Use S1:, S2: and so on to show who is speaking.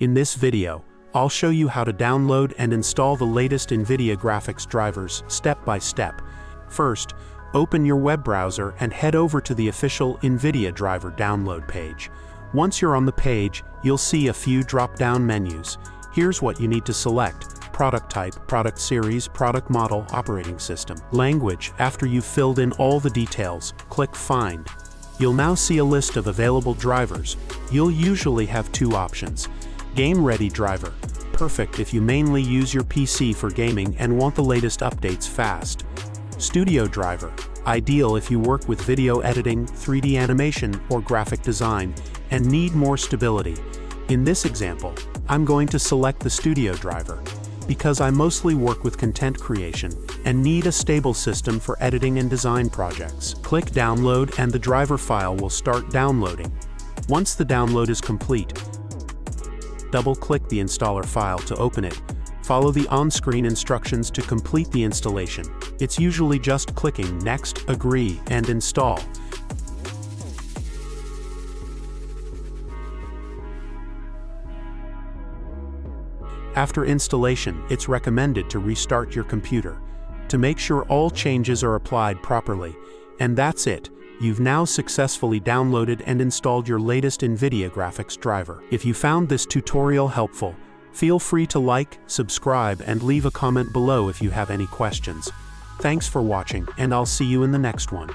S1: In this video, I'll show you how to download and install the latest Nvidia graphics drivers step by step. First, open your web browser and head over to the official Nvidia driver download page. Once you're on the page, you'll see a few drop-down menus. Here's what you need to select: product type, product series, product model, operating system. Language. After you've filled in all the details, click Find. You'll now see a list of available drivers. You'll usually have two options. Game Ready driver, perfect if you mainly use your PC for gaming and want the latest updates fast. Studio driver, ideal if you work with video editing, 3D animation, or graphic design, and need more stability. In this example, I'm going to select the Studio driver, because I mostly work with content creation and need a stable system for editing and design projects. Click Download and the driver file will start downloading. Once the download is complete, double-click the installer file to open it. Follow the on-screen instructions to complete the installation. It's usually just clicking Next, Agree, and Install. After installation, it's recommended to restart your computer to make sure all changes are applied properly. And that's it. You've now successfully downloaded and installed your latest Nvidia graphics driver. If you found this tutorial helpful, feel free to like, subscribe, and leave a comment below if you have any questions. Thanks for watching, and I'll see you in the next one.